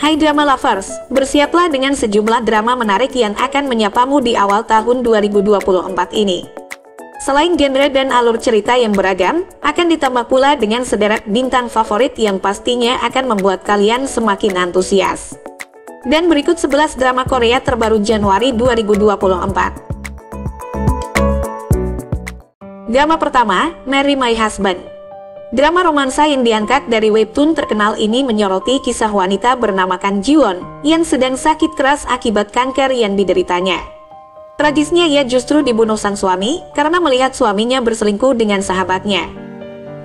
Hai drama lovers, bersiaplah dengan sejumlah drama menarik yang akan menyapamu di awal tahun 2024 ini. Selain genre dan alur cerita yang beragam, akan ditambah pula dengan sederet bintang favorit yang pastinya akan membuat kalian semakin antusias. Dan berikut 11 drama Korea terbaru Januari 2024. Drama pertama, Marry My Husband. Drama romansa yang diangkat dari webtoon terkenal ini menyoroti kisah wanita bernama Kang Ji-won yang sedang sakit keras akibat kanker yang dideritanya. Tragisnya ia justru dibunuh sang suami karena melihat suaminya berselingkuh dengan sahabatnya.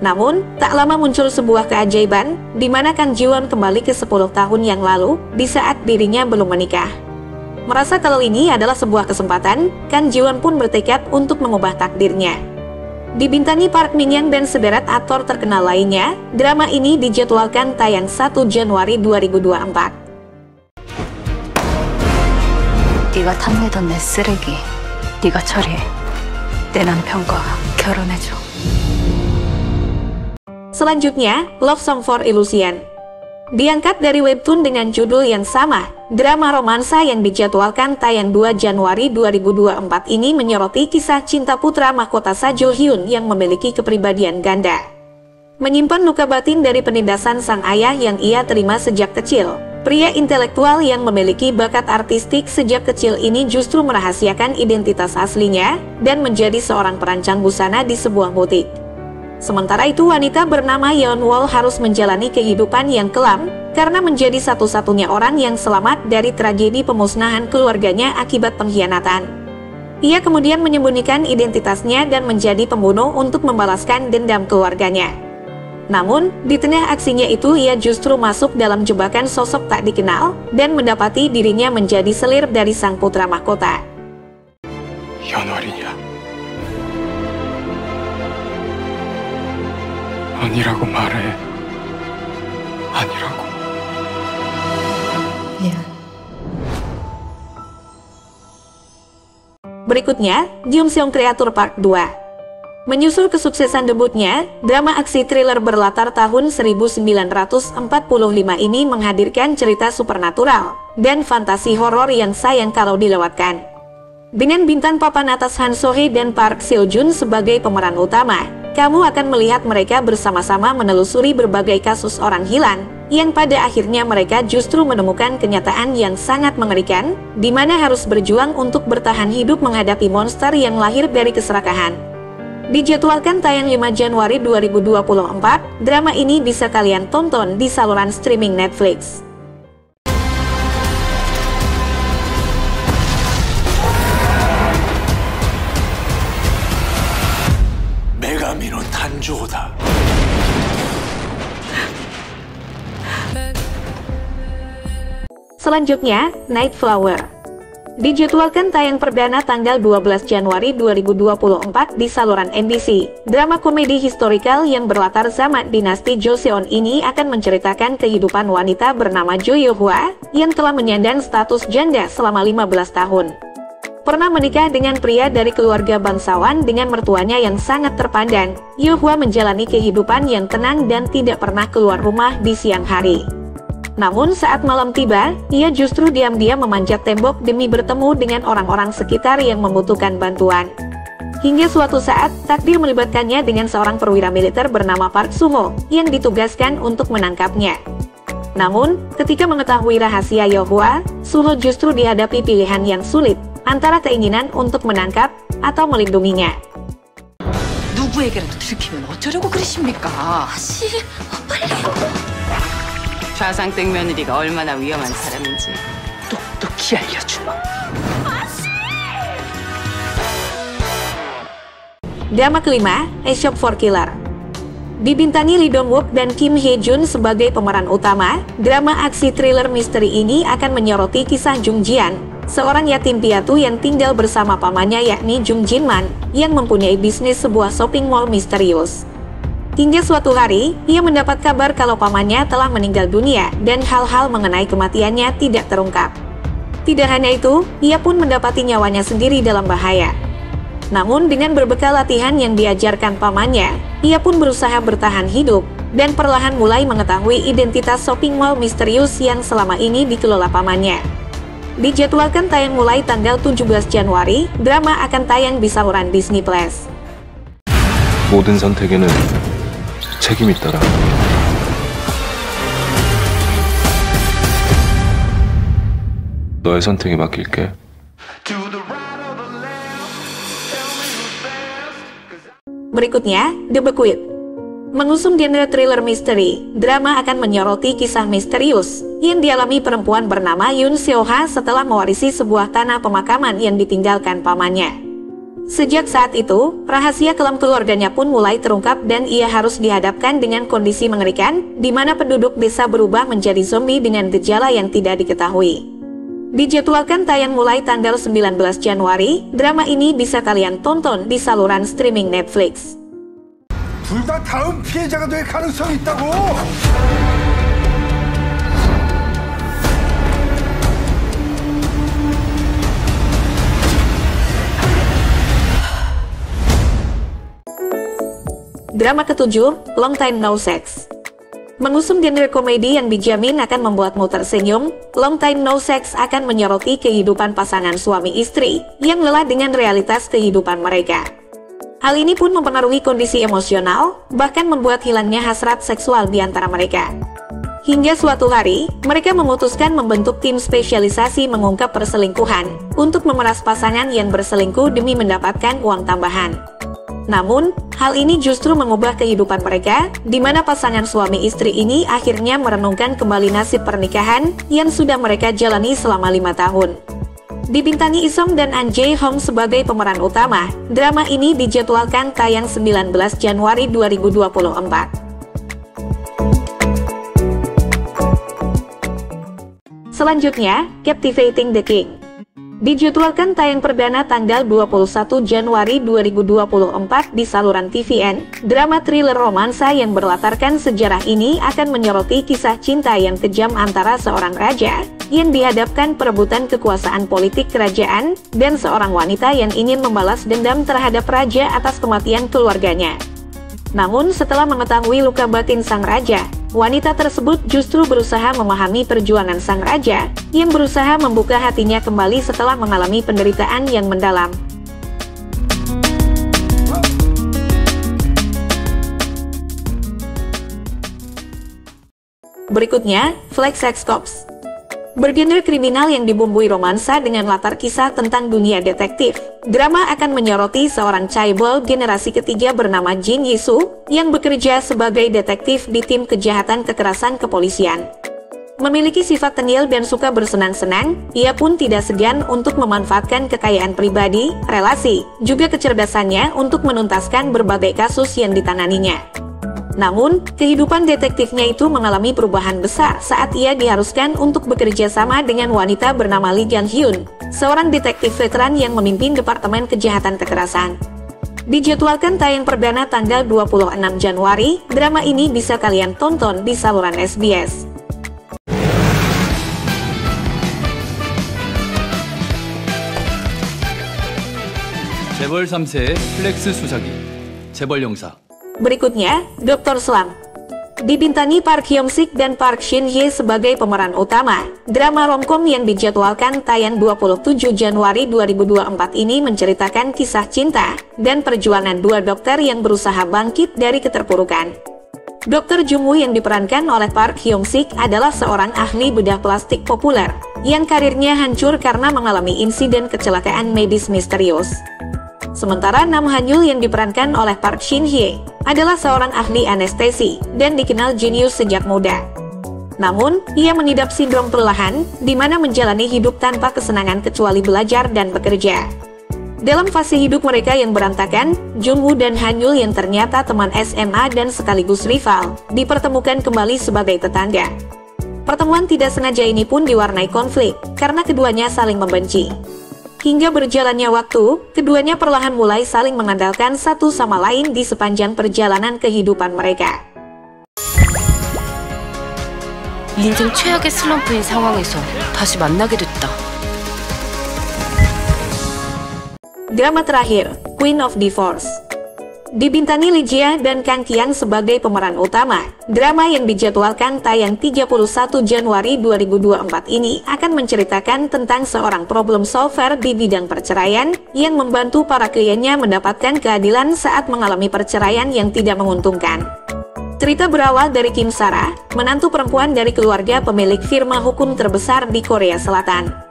Namun, tak lama muncul sebuah keajaiban di mana Kang Ji-won kembali ke 10 tahun yang lalu di saat dirinya belum menikah. Merasa kalau ini adalah sebuah kesempatan, Kang Ji-won pun bertekad untuk mengubah takdirnya. Dibintangi Park Min-young dan sederet aktor terkenal lainnya, drama ini dijadwalkan tayang 1 Januari 2024. 네가 탐내던 내 쓰레기, 네가 처리해. 내 남편과 결혼해줘. Selanjutnya, Love Song for Illusion. Diangkat dari webtoon dengan judul yang sama, drama romansa yang dijadwalkan tayang 2 Januari 2024 ini menyoroti kisah cinta putra mahkota Seo Hyun yang memiliki kepribadian ganda. Menyimpan luka batin dari penindasan sang ayah yang ia terima sejak kecil, pria intelektual yang memiliki bakat artistik sejak kecil ini justru merahasiakan identitas aslinya dan menjadi seorang perancang busana di sebuah butik. Sementara itu wanita bernama Yeon Wol harus menjalani kehidupan yang kelam karena menjadi satu-satunya orang yang selamat dari tragedi pemusnahan keluarganya akibat pengkhianatan. Ia kemudian menyembunyikan identitasnya dan menjadi pembunuh untuk membalaskan dendam keluarganya. Namun, di tengah aksinya itu ia justru masuk dalam jebakan sosok tak dikenal dan mendapati dirinya menjadi selir dari sang putra mahkota. 연월이냐? 아니라고 말해. 아니라고. 미안. Berikutnya, Jung-seong Creature Part 2. Menyusul kesuksesan debutnya, drama aksi thriller berlatar tahun 1945 ini menghadirkan cerita supernatural dan fantasi horor yang sayang kalau dilewatkan. Dengan bintang papan atas Han So-hye dan Park Seo-joon sebagai pemeran utama, kamu akan melihat mereka bersama-sama menelusuri berbagai kasus orang hilang, yang pada akhirnya mereka justru menemukan kenyataan yang sangat mengerikan, di mana harus berjuang untuk bertahan hidup menghadapi monster yang lahir dari keserakahan. Dijadwalkan tayang 5 Januari 2024, drama ini bisa kalian tonton di saluran streaming Netflix. 메가미노 탄조다. Selanjutnya, Night Flower. Dijadwalkan tayang perdana tanggal 12 Januari 2024 di saluran MBC. Drama komedi historikal yang berlatar zaman dinasti Joseon ini akan menceritakan kehidupan wanita bernama Jo Yo-hwa yang telah menyandang status janda selama 15 tahun. Pernah menikah dengan pria dari keluarga bangsawan dengan mertuanya yang sangat terpandang, Yo-hwa menjalani kehidupan yang tenang dan tidak pernah keluar rumah di siang hari. Namun saat malam tiba, ia justru diam-diam memanjat tembok demi bertemu dengan orang-orang sekitar yang membutuhkan bantuan. Hingga suatu saat, takdir melibatkannya dengan seorang perwira militer bernama Park Suho yang ditugaskan untuk menangkapnya. Namun, ketika mengetahui rahasia Yo-hwa, Suho justru dihadapi pilihan yang sulit antara keinginan untuk menangkap atau melindunginya. 누구에게라도 들키면 어쩌려고 그러십니까? 빨리. 좌상댁 며느리가 얼마나 위험한 사람인지 똑똑히 알려주마. Drama kelima, A Shop for Killer. Dibintangi Lee Dong-wook dan Kim Hye-jun sebagai pemeran utama, drama aksi thriller misteri ini akan menyoroti kisah Jung Jian, seorang yatim piatu yang tinggal bersama pamannya yakni Jung Jin-man, yang mempunyai bisnis sebuah shopping mall misterius. Hingga suatu hari, ia mendapat kabar kalau pamannya telah meninggal dunia dan hal-hal mengenai kematiannya tidak terungkap. Tidak hanya itu, ia pun mendapati nyawanya sendiri dalam bahaya. Namun dengan berbekal latihan yang diajarkan pamannya, ia pun berusaha bertahan hidup dan perlahan mulai mengetahui identitas shopping mall misterius yang selama ini dikelola pamannya. Dijadwalkan tayang mulai tanggal 17 Januari, drama akan tayang di saluran Disney Plus. 모든 선택에는 책임이 있더라. 너의 선택에 맡길게. Berikutnya, The Bequest. Mengusung genre thriller misteri, drama akan menyoroti kisah misterius yang dialami perempuan bernama Yoon Seo-ha setelah mewarisi sebuah tanah pemakaman yang ditinggalkan pamannya. Sejak saat itu, rahasia kelam keluarganya pun mulai terungkap dan ia harus dihadapkan dengan kondisi mengerikan, di mana penduduk desa berubah menjadi zombie dengan gejala yang tidak diketahui. Dijadwalkan tayang mulai tanggal 19 Januari, drama ini bisa kalian tonton di saluran streaming Netflix. 둘 다 다음 피해자가 될 가능성이 있다고! Drama ketujuh, Long Time No Sex. Mengusung genre komedi yang dijamin akan membuatmu tersenyum, Long Time No Sex akan menyoroti kehidupan pasangan suami istri yang lelah dengan realitas kehidupan mereka. Hal ini pun mempengaruhi kondisi emosional, bahkan membuat hilangnya hasrat seksual di antara mereka. Hingga suatu hari, mereka memutuskan membentuk tim spesialisasi mengungkap perselingkuhan untuk memeras pasangan yang berselingkuh demi mendapatkan uang tambahan. Namun, hal ini justru mengubah kehidupan mereka, di mana pasangan suami istri ini akhirnya merenungkan kembali nasib pernikahan yang sudah mereka jalani selama 5 tahun. Dibintangi Lee Sung dan An Jae Hong sebagai pemeran utama, drama ini dijadwalkan tayang 19 Januari 2024. Selanjutnya, Captivating the King. Dijadwalkan tayang perdana tanggal 21 Januari 2024 di saluran TVN, drama thriller romansa yang berlatarkan sejarah ini akan menyoroti kisah cinta yang kejam antara seorang raja yang dihadapkan perebutan kekuasaan politik kerajaan dan seorang wanita yang ingin membalas dendam terhadap raja atas kematian keluarganya. Namun setelah mengetahui luka batin sang raja, wanita tersebut justru berusaha memahami perjuangan sang raja yang berusaha membuka hatinya kembali setelah mengalami penderitaan yang mendalam. Berikutnya, Flag Sex Cops. Bergenre kriminal yang dibumbui romansa dengan latar kisah tentang dunia detektif, drama akan menyoroti seorang chaebol generasi ketiga bernama Jin Yi-soo yang bekerja sebagai detektif di tim kejahatan kekerasan kepolisian. Memiliki sifat tengil dan suka bersenang-senang, ia pun tidak segan untuk memanfaatkan kekayaan pribadi, relasi, juga kecerdasannya untuk menuntaskan berbagai kasus yang ditanganinya. Namun, kehidupan detektifnya itu mengalami perubahan besar saat ia diharuskan untuk bekerja sama dengan wanita bernama Lee Jang-hyun, seorang detektif veteran yang memimpin Departemen Kejahatan Kekerasan. Dijadwalkan tayang perdana tanggal 26 Januari, drama ini bisa kalian tonton di saluran SBS. 재벌 3세의 플렉스 수사기, 재벌 용사. Berikutnya, Dr. Slump. Dibintangi Park Hyung-sik dan Park Shin-hye sebagai pemeran utama, drama romcom yang dijadwalkan tayang 27 Januari 2024 ini menceritakan kisah cinta dan perjuangan dua dokter yang berusaha bangkit dari keterpurukan. Dr. Jung-woo yang diperankan oleh Park Hyung-sik adalah seorang ahli bedah plastik populer yang karirnya hancur karena mengalami insiden kecelakaan medis misterius. Sementara Nam Han-yul yang diperankan oleh Park Shin-hye adalah seorang ahli anestesi dan dikenal jenius sejak muda. Namun, ia mengidap sindrom kelelahan, di mana menjalani hidup tanpa kesenangan kecuali belajar dan bekerja. Dalam fase hidup mereka yang berantakan, Jung-woo dan Han-yul yang ternyata teman SMA dan sekaligus rival, dipertemukan kembali sebagai tetangga. Pertemuan tidak sengaja ini pun diwarnai konflik, karena keduanya saling membenci. Hingga berjalannya waktu, keduanya perlahan mulai saling mengandalkan satu sama lain di sepanjang perjalanan kehidupan mereka. 인생 최악의 슬럼프인 상황에서 다시 만나게 됐다. Drama terakhir, Queen of Divorce. Dibintangi Lee Jia dan Kang Kiang sebagai pemeran utama, drama yang dijadwalkan tayang 31 Januari 2024 ini akan menceritakan tentang seorang problem solver di bidang perceraian yang membantu para kliennya mendapatkan keadilan saat mengalami perceraian yang tidak menguntungkan. Cerita berawal dari Kim Sara, menantu perempuan dari keluarga pemilik firma hukum terbesar di Korea Selatan.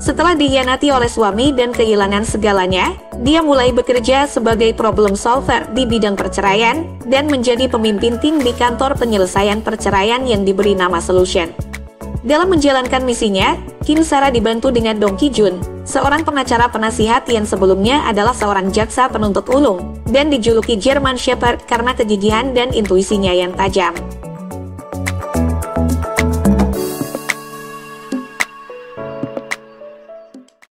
Setelah dikhianati oleh suami dan kehilangan segalanya, dia mulai bekerja sebagai problem solver di bidang perceraian dan menjadi pemimpin tim di kantor penyelesaian perceraian yang diberi nama Solution. Dalam menjalankan misinya, Kim Sara dibantu dengan Dong Ki Jun, seorang pengacara penasihat yang sebelumnya adalah seorang jaksa penuntut ulung dan dijuluki German Shepherd karena kegigihan dan intuisinya yang tajam.